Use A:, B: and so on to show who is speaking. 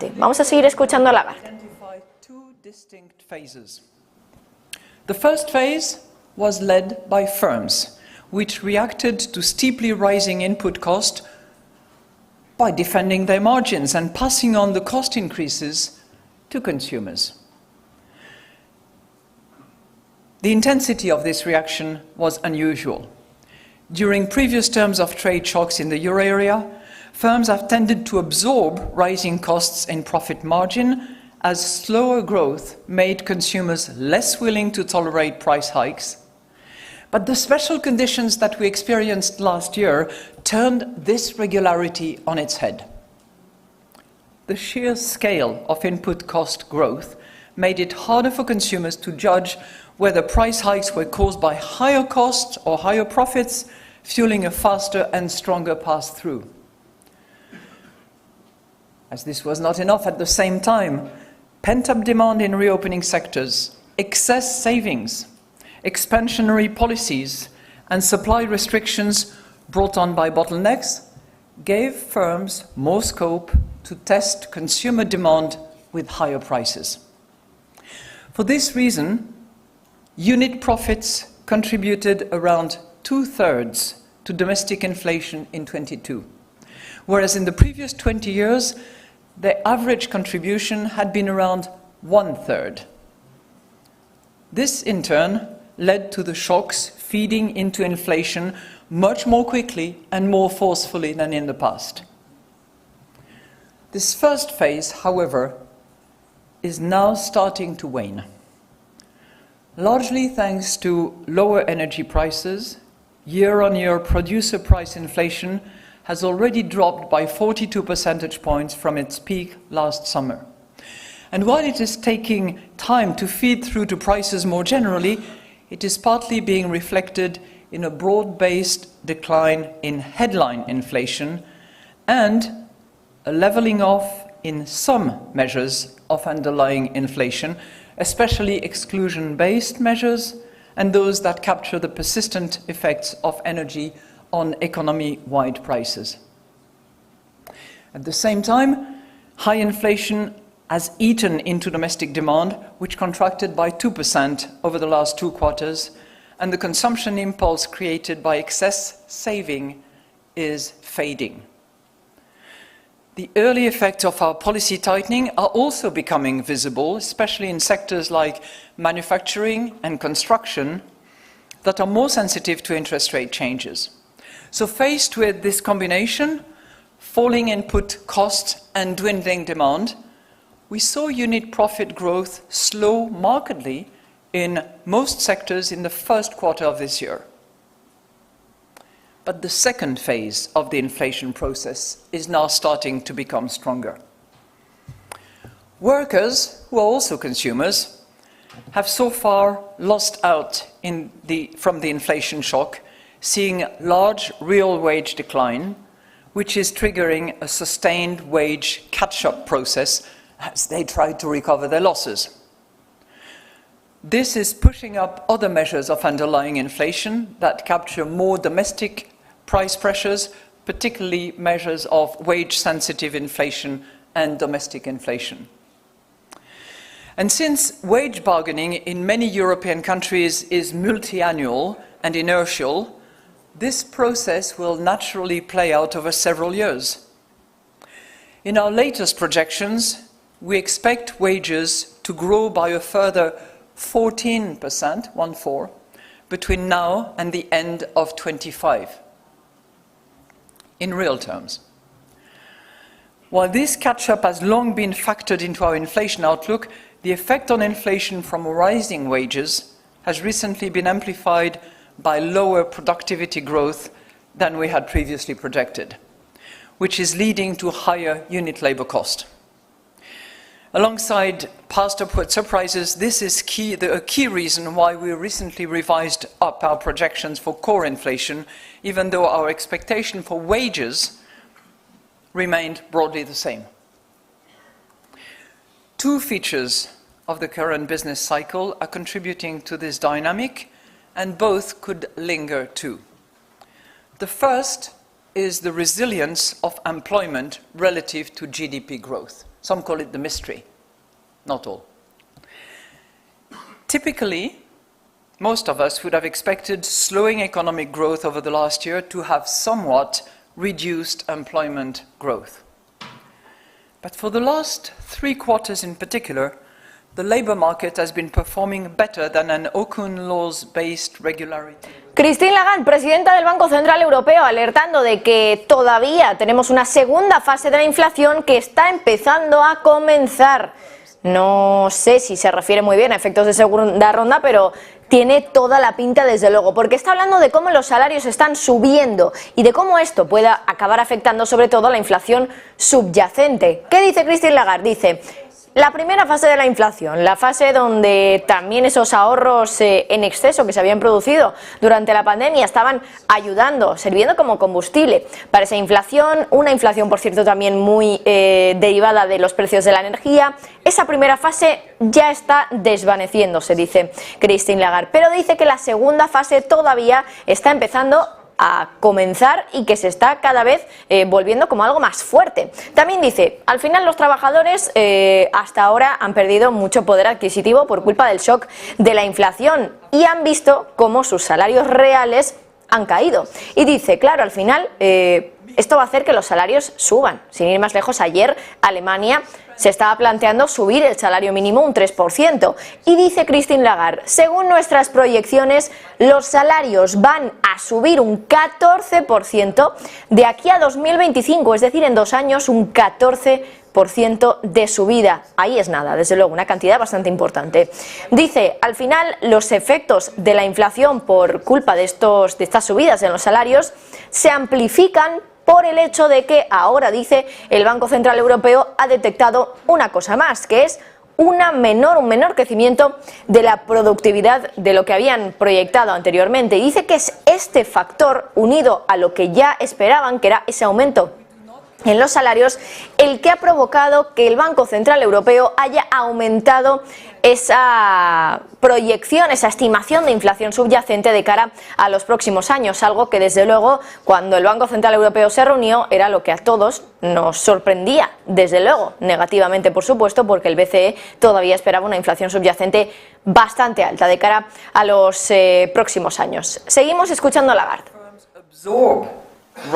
A: Vamos a seguir escuchando a Lagarde.
B: Identify two distinct phases. The first phase was led by firms, which reacted to steeply rising input cost by defending their margins and passing on the cost increases to consumers. The intensity of this reaction was unusual. During previous terms of trade shocks in the euro area, firms have tended to absorb rising costs in profit margin as slower growth made consumers less willing to tolerate price hikes. But the special conditions that we experienced last year turned this regularity on its head. The sheer scale of input cost growth made it harder for consumers to judge whether price hikes were caused by higher costs or higher profits, fueling a faster and stronger pass-through. As this was not enough at the same time, pent-up demand in reopening sectors, excess savings, expansionary policies, and supply restrictions brought on by bottlenecks gave firms more scope to test consumer demand with higher prices. For this reason, unit profits contributed around 2/3 to domestic inflation in 22, whereas in the previous 20 years, the average contribution had been around 1/3. This, in turn, led to the shocks feeding into inflation much more quickly and more forcefully than in the past. This first phase, however, is now starting to wane. Largely thanks to lower energy prices, year-on-year producer price inflation has already dropped by 42 percentage points from its peak last summer. And while it is taking time to feed through to prices more generally, it is partly being reflected in a broad-based decline in headline inflation and a leveling off in some measures of underlying inflation, especially exclusion-based measures and those that capture the persistent effects of energy on economy-wide prices. At the same time, high inflation has eaten into domestic demand, which contracted by 2% over the last 2 quarters, and the consumption impulse created by excess saving is fading. The early effects of our policy tightening are also becoming visible, especially in sectors like manufacturing and construction that are more sensitive to interest rate changes. So faced with this combination, falling input cost and dwindling demand, we saw unit profit growth slow markedly in most sectors in the first quarter of this year. But the second phase of the inflation process is now starting to become stronger. Workers, who are also consumers, have so far lost out from the inflation shock, seeing large real wage decline, which is triggering a sustained wage catch-up process as they try to recover their losses. This is pushing up other measures of underlying inflation that capture more domestic price pressures, particularly measures of wage-sensitive inflation and domestic inflation. And since wage bargaining in many European countries is multi-annual and inertial, this process will naturally play out over several years. In our latest projections, we expect wages to grow by a further 14%, 1-4, between now and the end of 25, in real terms. While this catch-up has long been factored into our inflation outlook, the effect on inflation from rising wages has recently been amplified by lower productivity growth than we had previously projected, which is leading to higher unit labor cost. Alongside past upward surprises, this is a key reason why we recently revised up our projections for core inflation, even though our expectation for wages remained broadly the same. Two features of the current business cycle are contributing to this dynamic, and both could linger too. The first is the resilience of employment relative to GDP growth. Some call it the mystery. Not all. Typically, most of us would have expected slowing economic growth over the last year to have somewhat reduced employment growth. But for the last 3 quarters in particular, the labor market has been performing better than an Okun laws-based regularity.
A: Christine Lagarde, presidenta del Banco Central Europeo, alertando de que todavía tenemos una segunda fase de la inflación que está empezando a comenzar. No sé si se refiere muy bien a efectos de segunda ronda, pero tiene toda la pinta desde luego, porque está hablando de cómo los salarios están subiendo y de cómo esto pueda acabar afectando sobre todo a la inflación subyacente. ¿Qué dice Christine Lagarde? Dice: la primera fase de la inflación, la fase donde también esos ahorros en exceso que se habían producido durante la pandemia estaban ayudando, sirviendo como combustible para esa inflación, una inflación por cierto también muy derivada de los precios de la energía. Esa primera fase ya está desvaneciéndose, dice Christine Lagarde, pero dice que la segunda fase todavía está empezando a comenzar y que se está cada vez volviendo como algo más fuerte. También dice, al final los trabajadores hasta ahora han perdido mucho poder adquisitivo por culpa del shock de la inflación y han visto cómo sus salarios reales han caído. Y dice, claro, al final esto va a hacer que los salarios suban. Sin ir más lejos, ayer Alemania se estaba planteando subir el salario mínimo un 3%. Y dice Christine Lagarde, según nuestras proyecciones, los salarios van a subir un 14% de aquí a 2025, es decir, en 2 años un 14% de subida. Ahí es nada, desde luego, una cantidad bastante importante. Dice, al final, los efectos de la inflación por culpa de estas subidas en los salarios se amplifican por el hecho de que ahora, dice, el Banco Central Europeo ha detectado una cosa más, que es un menor crecimiento de la productividad de lo que habían proyectado anteriormente. Y dice que es este factor, unido a lo que ya esperaban, que era ese aumento en los salarios, el que ha provocado que el Banco Central Europeo haya aumentado esa proyección, esa estimación de inflación subyacente de cara a los próximos años, algo que desde luego cuando el Banco Central Europeo se reunió era lo que a todos nos sorprendía, desde luego, negativamente por supuesto, porque el BCE todavía esperaba una inflación subyacente bastante alta de cara a los próximos años. Seguimos escuchando a Lagarde.